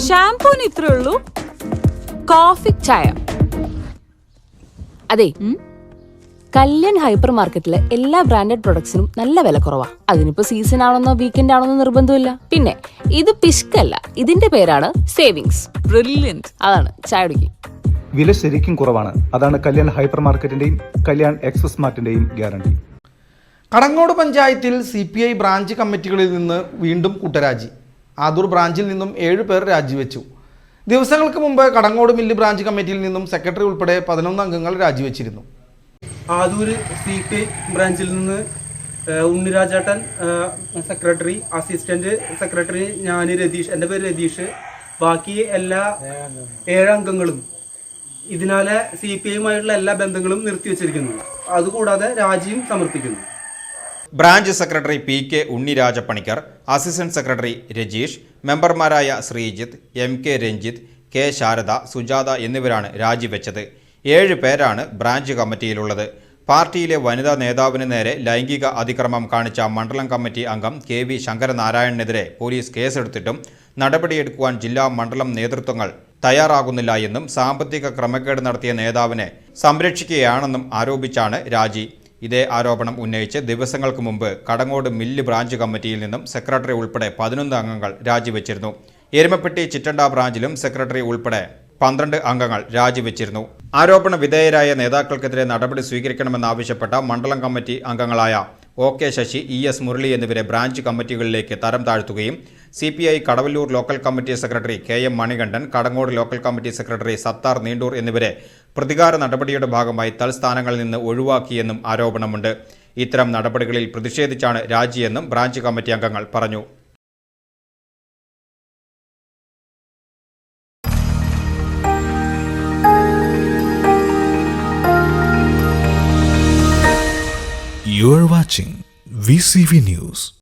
ഷാംപൂന് ഇത്രേ ഉള്ളൂ, കോഫി ചായ. അതെ, കല്യാൺ ഹൈപ്പർ മാർക്കറ്റിലെ എല്ലാ ബ്രാൻഡഡ് പ്രൊഡക്ട്സിനും നല്ല വില കുറവാ. അതിനിപ്പോ സീസൺ ആണെന്നോ വീക്കെൻഡ് ആണെന്നോ നിർബന്ധമില്ല. പിന്നെ ഇത് പിഷ്കല്ല, ഇതിന്റെ പേരാണ് സേവിങ്സ്. ബ്രില്യന്റ്. അതാണ് ചായ കുടിക്കും. വില ശരിക്കും കുറവാണ്. അതാണ് കല്യാൺ ഹൈപ്പർ മാർക്കറ്റിന്റെയും കല്യാൺ എക്സ്പ്രസ് മാർട്ടിന്റെയും ഗ്യാരണ്ടി. കടങ്ങോട് പഞ്ചായത്തിൽ CPI ബ്രാഞ്ച് കമ്മിറ്റികളിൽ നിന്ന് വീണ്ടും കൂട്ടരാജി. ആദൂർ ബ്രാഞ്ചിൽ നിന്നും 7 പേർ രാജിവെച്ചു. ദിവസങ്ങൾക്ക് മുമ്പ് കടങ്ങോട് മില്ല് ബ്രാഞ്ച് കമ്മിറ്റിയിൽ നിന്നും സെക്രട്ടറി ഉൾപ്പെടെ 11 അംഗങ്ങൾ രാജിവെച്ചിരുന്നു. ആദൂര് CPI ബ്രാഞ്ചിൽ നിന്ന് ഉണ്ണിരാജേട്ടൻ സെക്രട്ടറി, അസിസ്റ്റന്റ് സെക്രട്ടറി ഞാൻ രതീഷ്, എൻ്റെ പേര് രതീഷ്. ബാക്കി എല്ലാ 7 അംഗങ്ങളും ഇതിനാലെ CPIയുമായിട്ടുള്ള എല്ലാ ബന്ധങ്ങളും നിർത്തിവെച്ചിരിക്കുന്നു. അതുകൂടാതെ രാജിയും സമർപ്പിക്കുന്നു. Branch secretary PK Unnirajapanicker, assistant secretary Rajeesh, മെമ്പർമാരായ ശ്രീജിത്ത്, MK രഞ്ജിത്ത്, K ശാരദ, സുജാത എന്നിവരാണ് രാജിവെച്ചത്. 7 പേരാണ് ബ്രാഞ്ച് കമ്മിറ്റിയിലുള്ളത്. പാർട്ടിയിലെ വനിതാ നേതാവിന് നേരെ ലൈംഗിക അതിക്രമം കാണിച്ച മണ്ഡലം കമ്മിറ്റി അംഗം KV ശങ്കരനാരായണനെതിരെ പോലീസ് കേസെടുത്തിട്ടും നടപടിയെടുക്കുവാൻ ജില്ലാ മണ്ഡലം നേതൃത്വങ്ങൾ തയ്യാറാകുന്നില്ല എന്നും സാമ്പത്തിക ക്രമക്കേട് നടത്തിയ നേതാവിനെ സംരക്ഷിക്കുകയാണെന്നും ആരോപിച്ചാണ് രാജി. ഇതേ ആരോപണം ഉന്നയിച്ച് ദിവസങ്ങൾക്ക് മുമ്പ് കടങ്ങോട് മില്ല് ബ്രാഞ്ച് കമ്മിറ്റിയിൽ നിന്നും സെക്രട്ടറി ഉൾപ്പെടെ 11 അംഗങ്ങൾ രാജിവെച്ചിരുന്നു. എരുമപ്പെട്ടി ചിറ്റണ്ട ബ്രാഞ്ചിലും സെക്രട്ടറി ഉൾപ്പെടെ 12 അംഗങ്ങൾ രാജിവെച്ചിരുന്നു. ആരോപണ വിധേയരായ നേതാക്കൾക്കെതിരെ നടപടി സ്വീകരിക്കണമെന്നാവശ്യപ്പെട്ട മണ്ഡലം കമ്മിറ്റി അംഗങ്ങളായ OK ശശി, ES മുരളി എന്നിവരെ ബ്രാഞ്ച് കമ്മിറ്റികളിലേക്ക് തരം താഴ്ത്തുകയും CPI Kadavallur local committee secretary KM Manikandan, Kadangode local committee secretary Sathar Neendoor എന്നിവരെ പ്രതികാര നടപടിയുടെ ഭാഗമായി തൽസ്ഥാനങ്ങളിൽ നിന്ന് ഒഴിവാക്കിയെന്നും ആരോപണമുണ്ട്. ഇത്തരം നടപടികളിൽ പ്രതിഷേധിച്ചാണ് രാജിയെന്നും ബ്രാഞ്ച് കമ്മിറ്റി അംഗങ്ങൾ പറഞ്ഞു. You are watching VCV News.